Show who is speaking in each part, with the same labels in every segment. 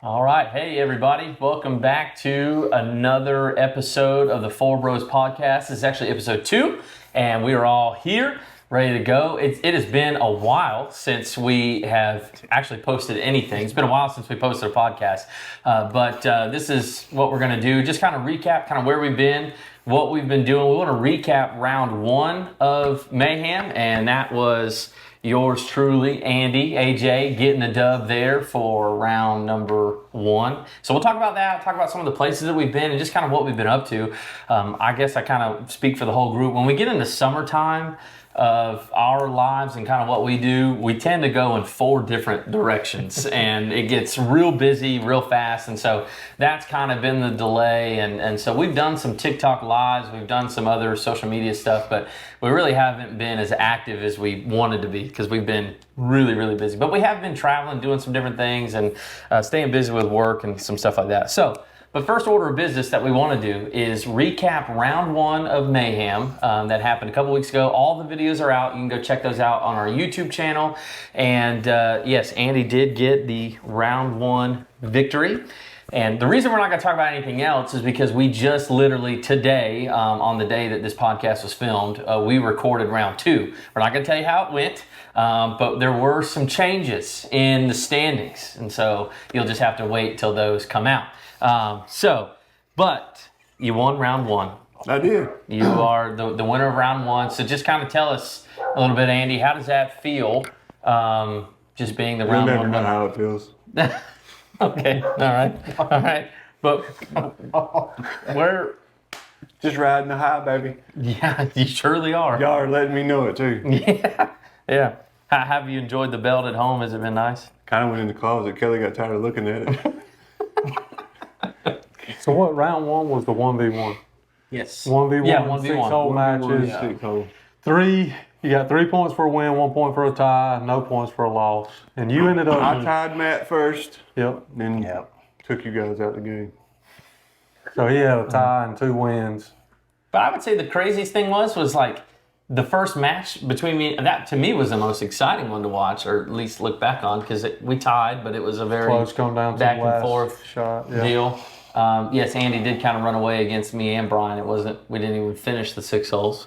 Speaker 1: All right. Hey, everybody. Welcome back to another episode of the ForeBros podcast. This is actually episode 2, and we are all here, ready to go. It has been a while since we have actually posted anything. It's been a while since we posted a podcast, but this is what we're going to do. Just kind of recap kind of where we've been, what we've been doing. We want to recap round 1 of Mayhem, and that was yours truly, Andy, AJ, getting the dub there for round number 1. So we'll talk about that, talk about some of the places that we've been and just kind of what we've been up to. I guess I kind of speak for the whole group. When we get into summertime of our lives and kind of what we do, we tend to go in 4 different directions and it gets real busy real fast. And so that's kind of been the delay. And so we've done some TikTok lives, we've done some other social media stuff, but we really haven't been as active as we wanted to be because we've been really, really busy. But we have been traveling, doing some different things and staying busy with work and some stuff like that. But first order of business that we want to do is recap round 1 of Mayhem that happened a couple weeks ago. All the videos are out. You can go check those out on our YouTube channel. And yes, Andy did get the round 1 victory. And the reason we're not going to talk about anything else is because we just literally today, on the day that this podcast was filmed, we recorded round 2. We're not going to tell you how it went, but there were some changes in the standings. And so you'll just have to wait till those come out. But you won round 1.
Speaker 2: I did.
Speaker 1: You are the winner of round 1. So just kind of tell us a little bit, Andy, how does that feel? Just being the round 1
Speaker 2: winner.
Speaker 1: winner.
Speaker 2: How it feels.
Speaker 1: Okay. All right. But we're
Speaker 2: just riding the high, baby.
Speaker 1: Yeah, you surely are.
Speaker 2: Y'all are letting me know it too.
Speaker 1: Yeah. How have you enjoyed the belt at home? Has it been nice?
Speaker 2: Kind of went in the closet. Kelly got tired of looking at it.
Speaker 3: So what, round 1 was the 1v1?
Speaker 1: Yes.
Speaker 3: 1v1,
Speaker 1: Yeah, 1v1.
Speaker 3: 6-hole matches.
Speaker 1: Yeah.
Speaker 2: 6-hole.
Speaker 3: 3, you got 3 points for a win, 1 point for a tie, no points for a loss. And you ended up...
Speaker 2: I tied Matt first.
Speaker 3: Yep.
Speaker 2: Then took you guys out the game.
Speaker 3: So he had a tie and 2 wins.
Speaker 1: But I would say the craziest thing was like the first match between me, that to me was the most exciting one to watch, or at least look back on, because we tied, but it was a very
Speaker 3: Close, come down to
Speaker 1: back
Speaker 3: the
Speaker 1: and
Speaker 3: last
Speaker 1: forth
Speaker 3: shot. Yeah.
Speaker 1: deal. Yes, Andy did kind of run away against me and Brian. We didn't even finish the 6 holes.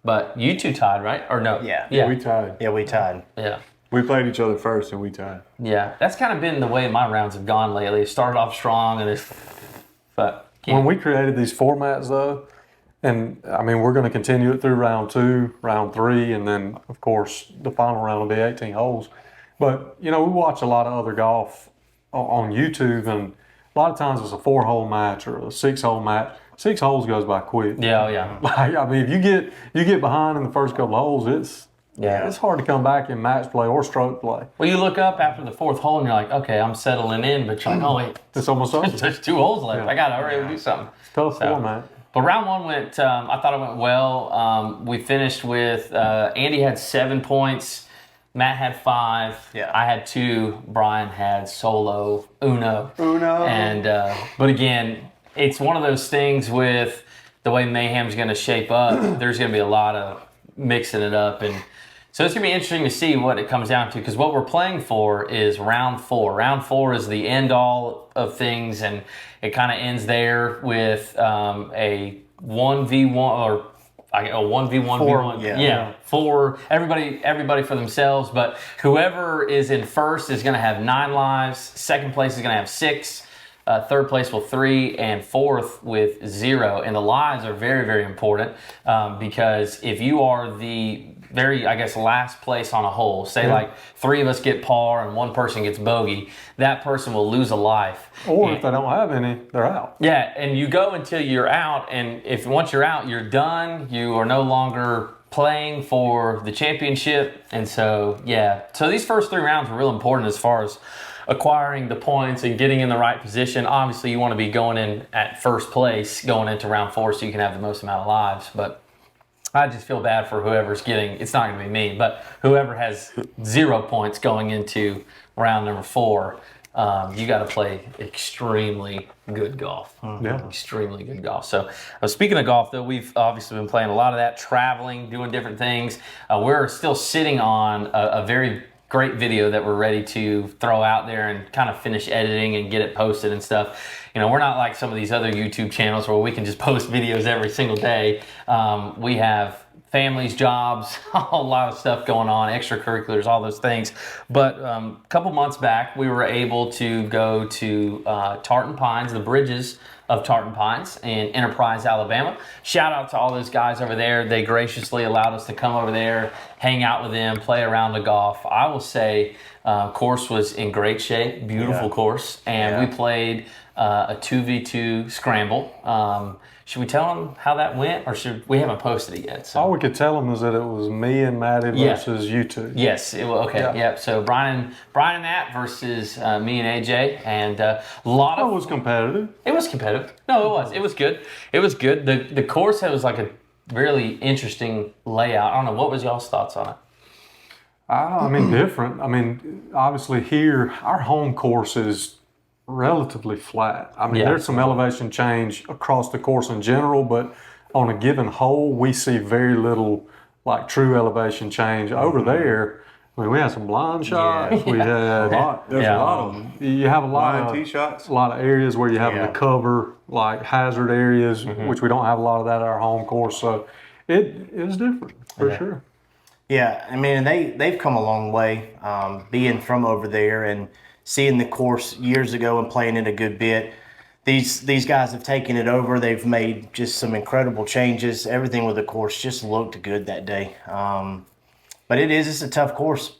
Speaker 1: But you 2 tied, right? Or no?
Speaker 2: Yeah, we tied.
Speaker 4: Yeah, we tied.
Speaker 1: Yeah.
Speaker 2: We played each other first and we tied.
Speaker 1: Yeah. That's kind of been the way my rounds have gone lately. It started off strong and
Speaker 3: When we created these formats though, and I mean, we're going to continue it through round 2, round 3, and then of course the final round will be 18 holes. But, you know, we watch a lot of other golf on YouTube, and a lot of times it's a 4-hole match or a 6-hole match. 6 holes goes by quick.
Speaker 1: Yeah, yeah.
Speaker 3: Like, I mean, if you get behind in the first couple of holes, it's hard to come back in match play or stroke play.
Speaker 1: Well, you look up after the 4th hole and you're like, okay, I'm settling in, but you're like, oh wait,
Speaker 3: It's almost over.
Speaker 1: there's 2 holes left.
Speaker 3: Yeah.
Speaker 1: I got to hurry and do something.
Speaker 3: Tough format.
Speaker 1: But round 1 went, I thought it went well. We finished with, Andy had 7 points, Matt had 5, I had 2, Brian had solo uno. And, but again, it's one of those things with the way Mayhem's going to shape up. There's going to be a lot of mixing it up. And so it's going to be interesting to see what it comes down to, because what we're playing for is round 4. Round 4 is the end all of things, and it kind of ends there with a 1v1 or a 1v1v1. Yeah, for everybody for themselves. But whoever is in first is going to have 9 lives. Second place is going to have 6. Third place with 3, and fourth with 0. And the lives are very, very important because if you are the last place on a hole, say like 3 of us get par and 1 person gets bogey, that person will lose a life.
Speaker 3: Or if they don't have any, they're out.
Speaker 1: Yeah, and you go until you're out, and once you're out, you're done. You are no longer playing for the championship. And so, so these first 3 rounds are real important as far as acquiring the points and getting in the right position. Obviously, you want to be going in at first place going into round 4 so you can have the most amount of lives. But I just feel bad for whoever's getting, it's not going to be me, but whoever has 0 points going into round number 4, you got to play extremely good golf. Extremely good golf. So speaking of golf, though, we've obviously been playing a lot of that, traveling, doing different things. We're still sitting on a very great video that we're ready to throw out there and kind of finish editing and get it posted and stuff. You know, we're not like some of these other YouTube channels where we can just post videos every single day. We have families, jobs, a lot of stuff going on, extracurriculars, all those things. But a couple months back, we were able to go to Tartan Pines, the bridges of Tartan Pines in Enterprise, Alabama. Shout out to all those guys over there. They graciously allowed us to come over there, hang out with them, play around the golf. I will say course was in great shape, beautiful course, and we played a 2v2 scramble. Should we tell them how that went, or we haven't posted it yet? So.
Speaker 3: All we could tell them is that it was me and Maddie versus you two.
Speaker 1: Yes, okay, yep. So Brian and Matt versus me and AJ, and a lot of...
Speaker 2: It was competitive.
Speaker 1: It was competitive. No, it was. It was good. It was good. The course was like a really interesting layout. I don't know, what was y'all's thoughts on it?
Speaker 3: I mean, different. I mean, obviously here, our home course is relatively flat. I mean, there's some elevation change across the course in general, but on a given hole, we see very little like true elevation change. Over there, I mean, we had some blind shots. We had
Speaker 2: There's a lot of them.
Speaker 3: You have a lot
Speaker 2: Blind
Speaker 3: of
Speaker 2: tee shots.
Speaker 3: a lot of areas where you have to cover like hazard areas, which we don't have a lot of that at our home course. So it is different for sure.
Speaker 4: Yeah, I mean, they've come a long way, being from over there and seeing the course years ago and playing it a good bit. These guys have taken it over. They've made just some incredible changes. Everything with the course just looked good that day. But it's a tough course.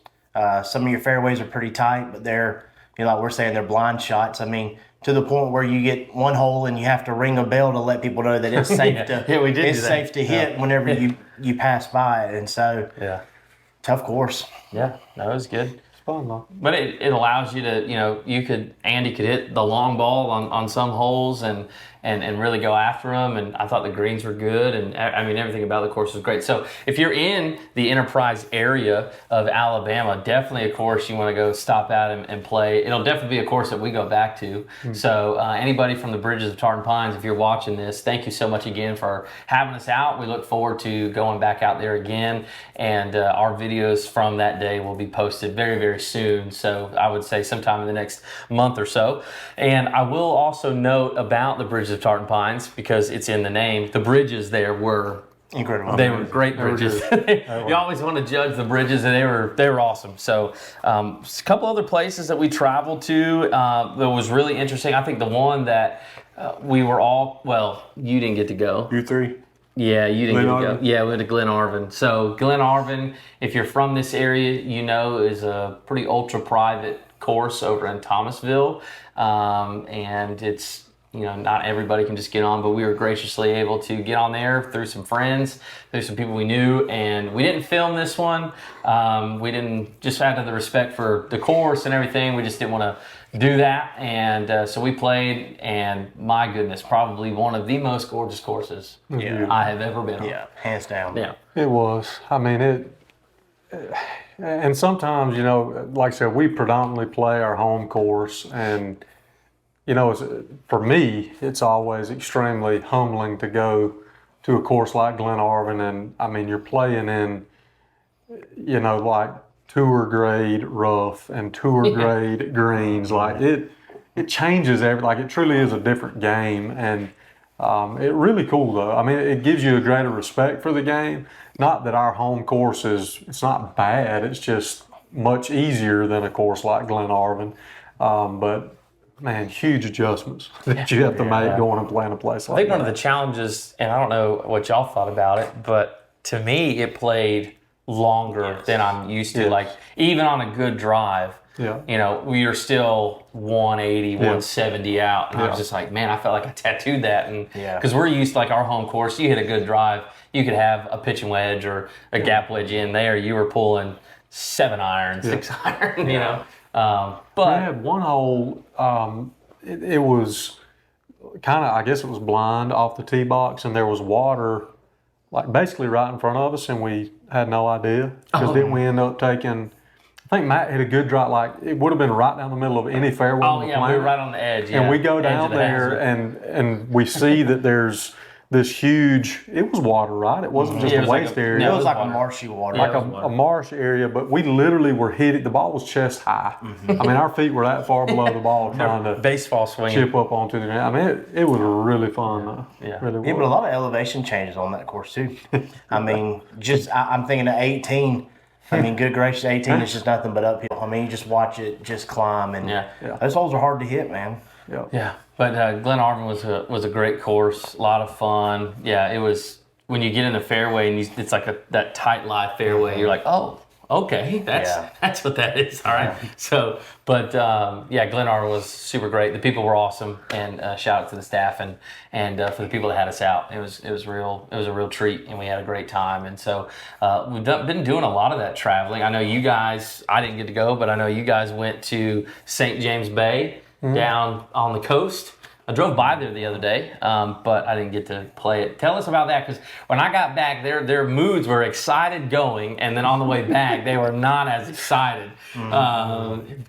Speaker 4: Some of your fairways are pretty tight, but they're, like we're saying, they're blind shots. I mean, to the point where you get one hole and you have to ring a bell to let people know that it's safe safe to hit whenever you pass by it. And so, tough course.
Speaker 1: Yeah, that was good.
Speaker 3: Fun though.
Speaker 1: But it allows you to, Andy could hit the long ball on some holes and really go after them. And I thought the greens were good. And I mean, everything about the course was great. So if you're in the Enterprise area of Alabama, definitely a course you want to go stop at and play. It'll definitely be a course that we go back to. So anybody from the Bridges of Tartan Pines, if you're watching this, thank you so much again for having us out. We look forward to going back out there again. And our videos from that day will be posted very, very soon. So I would say sometime in the next month or so. And I will also note about the Bridges of Tartan Pines, because it's in the name, the bridges there were
Speaker 4: incredible.
Speaker 1: They were great bridges. You always want to judge the bridges, and they were awesome. So a couple other places that we traveled to that was really interesting. I think the one that we were all, you didn't get to go.
Speaker 2: You three?
Speaker 1: Yeah, you didn't get to go.
Speaker 2: Glenarvan?
Speaker 1: Yeah, we went to Glenarvan. So Glenarvan, if you're from this area, is a pretty ultra private course over in Thomasville, and it's not everybody can just get on, but we were graciously able to get on there through some friends, through some people we knew, and we didn't film this one. We didn't, just out of the respect for the course and everything, we just didn't want to do that, and so we played, and my goodness, probably one of the most gorgeous courses I have ever been on.
Speaker 4: Yeah, hands down.
Speaker 1: Yeah.
Speaker 3: It was. I mean, and sometimes, like I said, we predominantly play our home course, and for me, it's always extremely humbling to go to a course like Glenarvan, and I mean, you're playing in, like tour grade rough and tour grade greens. Like it changes it truly is a different game, and it really cool though. I mean, it gives you a greater respect for the game. Not that our home course it's not bad. It's just much easier than a course like Glenarvan, but. Man, huge adjustments that you have to make going and playing a place like that.
Speaker 1: I think one of the challenges, and I don't know what y'all thought about it, but to me, it played longer than I'm used to. Like, even on a good drive, we are still 180, 170 out. And I was just like, man, I felt like I tattooed that. And because we're used to, like, our home course, you hit a good drive, you could have a pitching wedge or a gap wedge in there. You were pulling 7 iron, 6 iron,
Speaker 3: But we had one hole, it was kind of, I guess it was blind off the tee box, and there was water like basically right in front of us, and we had no idea. Because then we ended up taking, I think Matt hit a good drive, like it would have been right down the middle of any fairway.
Speaker 1: We were right on the edge.
Speaker 3: And we go down there and we see that there's this huge. It was water, right? It wasn't just
Speaker 1: Yeah, it
Speaker 3: a
Speaker 1: was like
Speaker 3: waste
Speaker 1: a-
Speaker 3: area.
Speaker 4: It
Speaker 1: it
Speaker 4: was like
Speaker 1: water.
Speaker 4: a marshy water.
Speaker 1: Yeah,
Speaker 3: like
Speaker 1: it was
Speaker 3: a marsh area, but we literally were hitting. The ball was chest high. I mean, our feet were that far below the ball trying to
Speaker 1: Baseball swing.
Speaker 3: chip up onto the ground. I mean, it was really fun.
Speaker 1: Yeah.
Speaker 3: Really
Speaker 4: Yeah, but a
Speaker 3: was.
Speaker 4: lot of elevation changes on that course too. I mean, I'm thinking of 18. I mean, good gracious, 18 is just nothing but uphill. I mean, you just watch it just climb, and
Speaker 1: Yeah.
Speaker 4: those holes are hard to hit, man.
Speaker 1: Yeah, but Glenarvan was a great course, a lot of fun. Yeah, it was when you get in the fairway and it's like that tight lie fairway. You're like, oh, okay, that's what that is. All right. So, but Glenarvan was super great. The people were awesome, and shout out to the staff and for the people that had us out. It was a real treat, and we had a great time. And so we've been doing a lot of that traveling. I know you guys. I didn't get to go, but I know you guys went to St. James Bay. Down on the coast. I drove by there the other day, but I didn't get to play it. Tell us about that, because when I got back, their moods were excited going, and then on the way back, they were not as excited.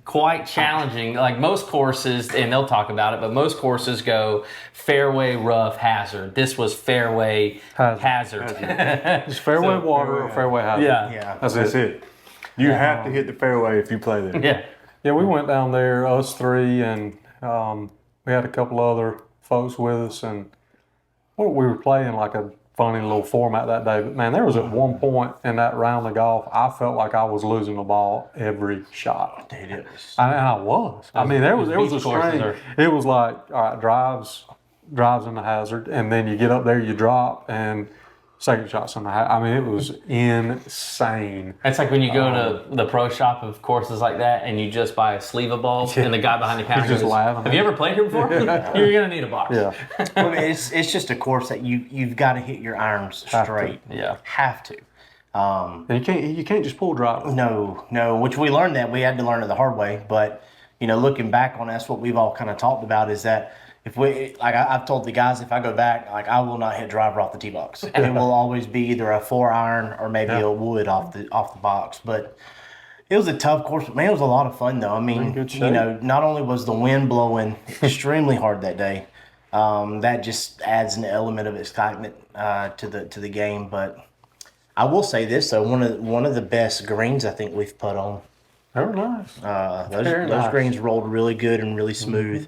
Speaker 1: Quite challenging. Like most courses, and they'll talk about it, but most courses go fairway, rough, hazard. This was fairway, hazard.
Speaker 3: It's fairway water or fairway hazard.
Speaker 4: Yeah.
Speaker 2: That's it. You have to hit the fairway if you play there.
Speaker 1: Yeah.
Speaker 3: Yeah, we went down there, us three, and we had a couple other folks with us, and we were playing like a funny little format that day. But man, there was at one point in that round of golf, I felt like I was losing the ball every shot.
Speaker 4: Dude, it was.
Speaker 3: And I was. I mean, there was a
Speaker 1: beach courses
Speaker 3: string.
Speaker 1: are-
Speaker 3: It was like, all right, drives in the hazard, and then you get up there, you drop, and second shots in the hazard. I mean, it was insane.
Speaker 1: It's like when you go to the pro shop of courses like that, and you just buy a sleeve of balls, and the guy behind the counter
Speaker 3: just
Speaker 1: goes,
Speaker 3: laughing.
Speaker 1: "Have you ever played here before? You're gonna need a box."
Speaker 3: Yeah.
Speaker 4: I mean, it's just a course that you've got to hit your irons straight.
Speaker 1: Yeah.
Speaker 4: Have to.
Speaker 3: And you can't just pull drive.
Speaker 4: No, which we learned that. We had to learn it the hard way. But, looking back on that's what we've all kind of talked about is that if we, like I've told the guys, if I go back, like I will not hit driver off the tee box. And it will always be either a 4-iron or maybe a wood off the box. But it was a tough course. But man, it was a lot of fun though. I mean,
Speaker 3: good shape.
Speaker 4: not only was the wind blowing extremely hard that day, that just adds an element of excitement to the game. But I will say this though, one of the best greens I think we've put on.
Speaker 3: They were nice. Very
Speaker 4: Those
Speaker 3: nice.
Speaker 4: greens rolled really good and really smooth,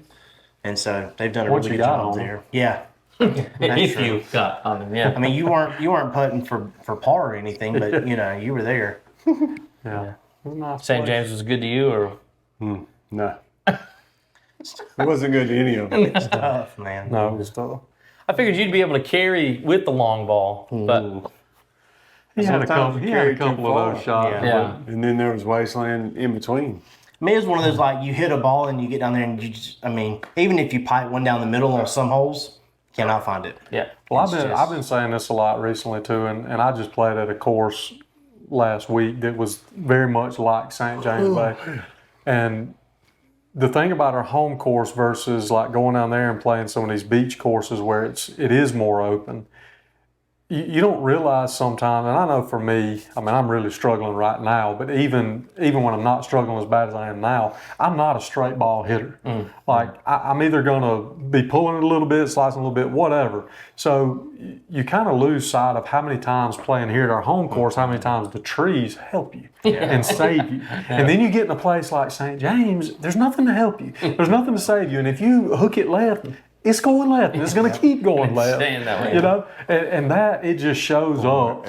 Speaker 4: and so they've done a
Speaker 3: Once
Speaker 4: really
Speaker 3: you
Speaker 4: good
Speaker 3: got
Speaker 4: job
Speaker 3: on them.
Speaker 4: there. Yeah,
Speaker 1: If you got on them, yeah.
Speaker 4: I mean you weren't putting for par or anything, but you were there.
Speaker 3: Yeah. It was a nice
Speaker 1: St.
Speaker 3: place.
Speaker 1: James was good to you, or
Speaker 2: No. It wasn't good to any of them.
Speaker 4: It's tough, man.
Speaker 3: No, it was tough.
Speaker 1: I figured you'd be able to carry with the long ball, but
Speaker 3: He had a
Speaker 2: Sometimes
Speaker 3: couple,
Speaker 2: you
Speaker 3: he had
Speaker 2: carry
Speaker 3: a
Speaker 2: too
Speaker 3: couple of
Speaker 2: far.
Speaker 3: those shots.
Speaker 4: Yeah.
Speaker 1: yeah.
Speaker 2: And then there was wasteland in between.
Speaker 4: I mean, it's one of those like you hit a ball and you get down there and you just, I mean, even if you pipe one down the middle on some holes, cannot find it.
Speaker 1: Yeah.
Speaker 3: Well,
Speaker 4: It's
Speaker 3: I've been saying this a lot recently too, and I just played at a course last week that was very much like St. James Bay. And the thing about our home course versus like going down there and playing some of these beach courses where it is more open, you don't realize sometimes, and I know for me, I mean, I'm really struggling right now, but even when I'm not struggling as bad as I am now, I'm not a straight ball hitter. Like, I'm either going to be pulling it a little bit, slicing a little bit, whatever. So you kind of lose sight of how many times playing here at our home course, how many times the trees help you and save you. And then you get in a place like St. James, there's nothing to help you. There's nothing to save you. And if you hook it left, it's going left, and it's going to keep going left.
Speaker 1: Staying that way.
Speaker 3: You know, and that it just shows up.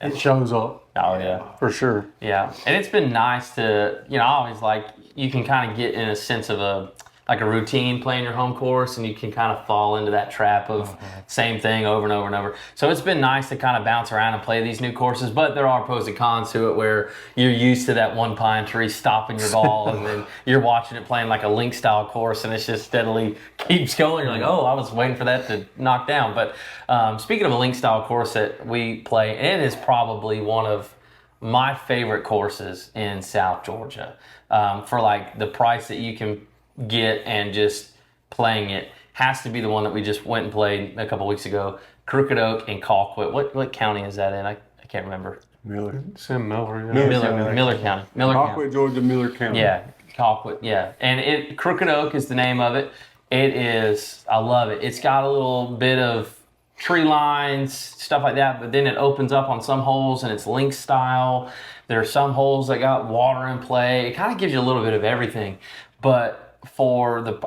Speaker 3: It shows up
Speaker 1: Oh yeah.
Speaker 3: for sure.
Speaker 1: Yeah, and it's been nice to, I always like, you can kind of get in a sense of a routine playing your home course, and you can kind of fall into that trap of same thing over and over and over. So it's been nice to kind of bounce around and play these new courses, but there are pros and cons to it where you're used to that one pine tree stopping your ball, and then you're watching it playing like a link style course, and it just steadily keeps going. You're like, oh, I was waiting for that to knock down. But speaking of a link style course that we play, it is probably one of my favorite courses in South Georgia. For like the price that you can get and just playing it has to be the one that we just went and played a couple weeks ago. Crooked Oak and Colquitt. What county is that in? I can't remember.
Speaker 2: Miller.
Speaker 3: It's in Miller. Yeah.
Speaker 1: Miller County. Miller County.
Speaker 2: Colquitt, Georgia, Miller County.
Speaker 1: Yeah, Colquitt. Yeah, and Crooked Oak is the name of it. It is. I love it. It's got a little bit of tree lines, stuff like that, but then it opens up on some holes and it's link style. There are some holes that got water in play. It kind of gives you a little bit of everything. But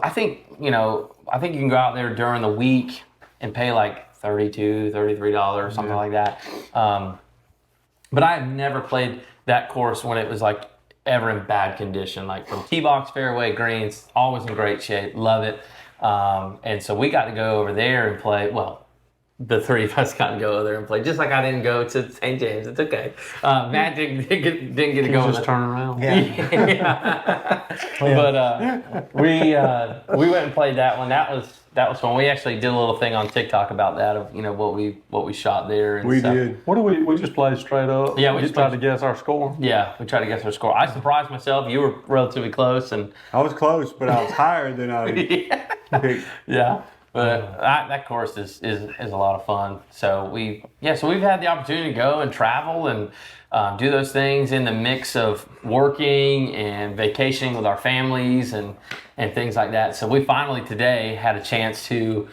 Speaker 1: I think you can go out there during the week and pay like $32, $33, something like that. But I have never played that course when it was like ever in bad condition, like from tee box, fairway, greens, always in great shape. Love it. And so we got to go over there and play. Well, the three of us got to go over there and play. Just like I didn't go to St. James. It's okay. Matt didn't get to go.
Speaker 3: Just turn around.
Speaker 1: Yeah. But we went and played that one. That was fun. We actually did a little thing on TikTok about that of what we shot there. And
Speaker 2: We
Speaker 1: stuff.
Speaker 2: did.
Speaker 3: What do we just played straight up?
Speaker 1: Yeah, we
Speaker 3: just
Speaker 1: just
Speaker 3: tried to guess our score.
Speaker 1: Yeah, we tried to guess our score. I surprised myself. You were relatively close, and
Speaker 2: I was close, but I was higher than I picked.
Speaker 1: yeah. But that course is a lot of fun. So we've had the opportunity to go and travel and do those things in the mix of working and vacationing with our families and things like that. So we finally today had a chance to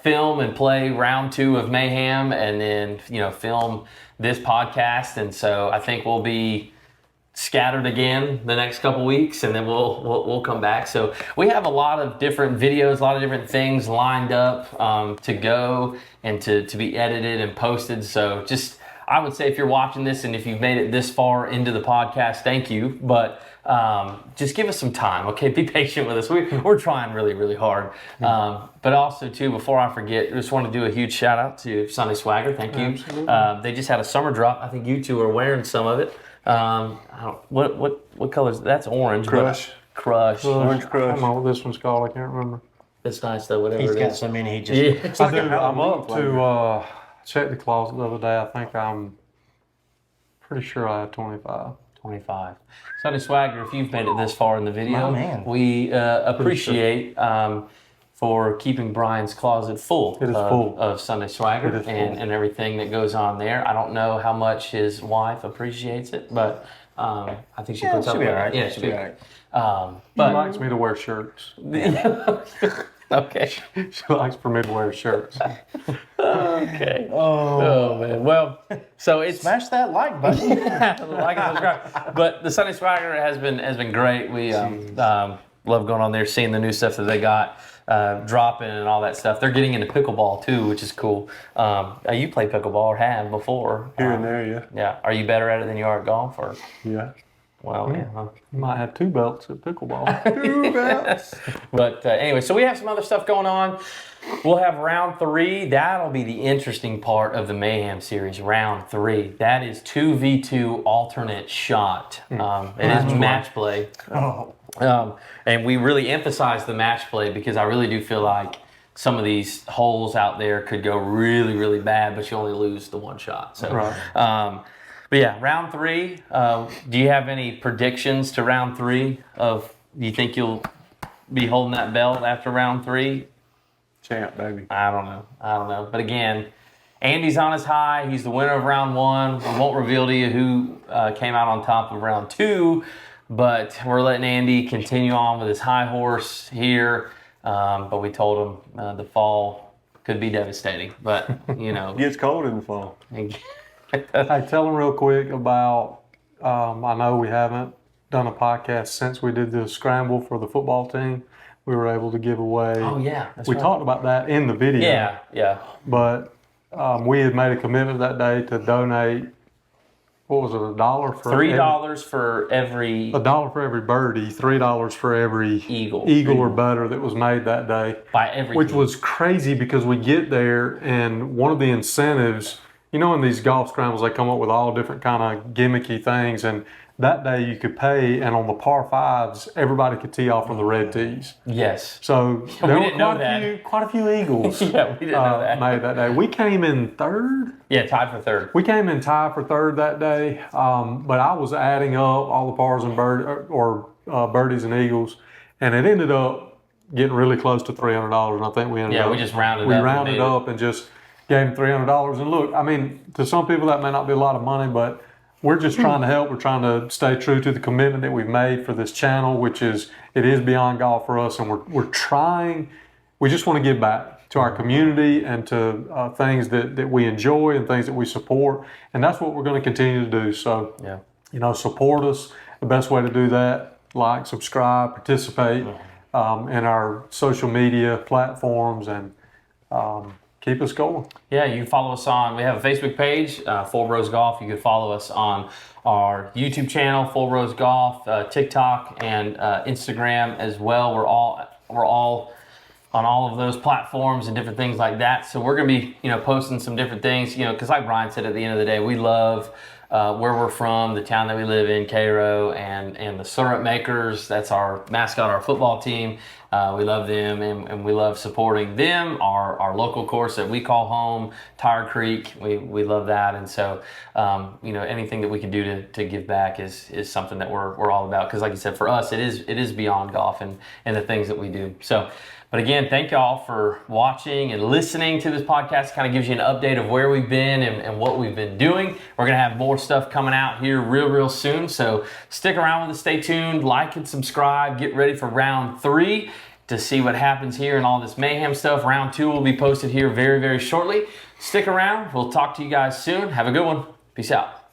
Speaker 1: film and play round 2 of Mayhem, and then film this podcast. And so I think we'll be scattered again the next couple weeks, and then we'll come back. So we have a lot of different videos, a lot of different things lined up to go and to be edited and posted. So just, I would say if you're watching this and if you've made it this far into the podcast, thank you. But just give us some time, okay? Be patient with us. We're trying really, really hard. But also, too, before I forget, I just want to do a huge shout out to Sunday Swagger. Thank you. They just had a summer drop. I think you two are wearing some of it. What color is that's orange?
Speaker 2: Crush.
Speaker 1: Crush.
Speaker 2: Orange
Speaker 3: I
Speaker 2: Crush.
Speaker 3: don't know what this one's called. I can't remember.
Speaker 1: It's nice though. Whatever
Speaker 4: He's
Speaker 1: it
Speaker 4: got
Speaker 1: is.
Speaker 4: so many. He just
Speaker 1: Yeah.
Speaker 2: It's like a
Speaker 3: I'm
Speaker 2: Halloween
Speaker 3: up
Speaker 2: flavor.
Speaker 3: to check the closet the other day. I think I'm pretty sure I have 25.
Speaker 1: 25. Sunday Swagger, if you've made it this far in the video,
Speaker 4: My man.
Speaker 1: we appreciate for keeping Brian's closet full,
Speaker 3: It is full.
Speaker 1: of Sunday Swagger
Speaker 3: It is full.
Speaker 1: and everything that goes on there. I don't know how much his wife appreciates it, but I think she puts up
Speaker 4: she'll be
Speaker 1: with
Speaker 4: all right.
Speaker 1: it. Yeah,
Speaker 4: She'll be all right.
Speaker 3: She
Speaker 1: But
Speaker 3: likes me to wear shirts.
Speaker 1: okay.
Speaker 3: She likes for me to wear shirts.
Speaker 1: Okay. Oh man. Well, so it's
Speaker 4: Smash that like button.
Speaker 1: like and subscribe. But the Sunday Swagger has been great. We love going on there, seeing the new stuff that they got dropping and all that stuff. They're getting into pickleball too, which is cool. You play pickleball or have before?
Speaker 2: Here and there, yeah.
Speaker 1: Yeah. Are you better at it than you are at golf? Or
Speaker 2: Yeah.
Speaker 1: well, yeah. Huh?
Speaker 3: You might have 2 belts at pickleball.
Speaker 2: 2 belts.
Speaker 1: But anyway, so we have some other stuff going on. We'll have round 3. That'll be the interesting part of the Mayhem series. Round 3. That is 2v2 alternate shot. It is match play.
Speaker 4: Oh.
Speaker 1: And we really emphasize the match play because I really do feel like some of these holes out there could go really, really bad, but you only lose the one shot. So,
Speaker 3: Right.
Speaker 1: but yeah, round 3. Do you have any predictions to round 3 of, do you think you'll be holding that belt after round 3?
Speaker 2: Champ, baby.
Speaker 1: I don't know. But again, Andy's on his high. He's the winner of round 1. We won't reveal to you who came out on top of round 2, but we're letting Andy continue on with his high horse here. But we told him the fall could be devastating. But,
Speaker 2: It gets cold in the fall.
Speaker 3: Hey, tell them real quick about, I know we haven't done a podcast since we did the scramble for the football team. We were able to give away.
Speaker 1: Oh, yeah. That's
Speaker 3: We
Speaker 1: right.
Speaker 3: talked about that in the video.
Speaker 1: Yeah.
Speaker 3: But we had made a commitment that day to donate, what was it, $1 for
Speaker 1: $3 for every
Speaker 3: $1 for every birdie, $3 for every
Speaker 1: Eagle.
Speaker 3: or better that was made that day.
Speaker 1: by every
Speaker 3: Which
Speaker 1: team.
Speaker 3: was crazy because we get there and one of the incentives, in these golf scrambles, they come up with all different kind of gimmicky things. And that day you could pay, and on the par 5s, everybody could tee off from the red tees.
Speaker 1: Yes.
Speaker 3: So
Speaker 1: we
Speaker 3: there were
Speaker 1: didn't know that.
Speaker 3: quite a few Eagles
Speaker 1: Yeah, we didn't know that.
Speaker 3: made that day. We came in 3rd.
Speaker 1: Yeah, tied for 3rd.
Speaker 3: We came in tied for 3rd that day, but I was adding up all the pars and birdies and eagles, and it ended up getting really close to $300. And I think we ended up.
Speaker 1: We just rounded
Speaker 3: We
Speaker 1: up.
Speaker 3: rounded up and just gave them $300. And look, I mean, to some people that may not be a lot of money, but we're just trying to help. We're trying to stay true to the commitment that we've made for this channel, which is it is beyond golf for us, and we're trying we just want to give back to our community and to things that we enjoy and things that we support. And that's what we're going to continue to do. So, support us. The best way to do that, like, subscribe, participate in our social media platforms, and keep us going.
Speaker 1: Yeah, you can follow us on, we have a Facebook page, ForeBros Golf. You can follow us on our YouTube channel, ForeBros Golf, TikTok, and Instagram as well. We're all on all of those platforms and different things like that. So we're going to be, posting some different things, because like Brian said, at the end of the day, we love where we're from, the town that we live in, Cairo, and the syrup makers. That's our mascot, our football team. We love them, and we love supporting them. Our local course that we call home, Tire Creek, we love that. And so, anything that we can do to give back is something that we're all about. Because like you said, for us, it is beyond golf and the things that we do. So, but again, thank y'all for watching and listening to this podcast. Kind of gives you an update of where we've been and what we've been doing. We're going to have more stuff coming out here real soon. So stick around with us, stay tuned, like and subscribe. Get ready for round 3 to see what happens here and all this mayhem stuff. Round 2 will be posted here very shortly. Stick around. We'll talk to you guys soon. Have a good one. Peace out.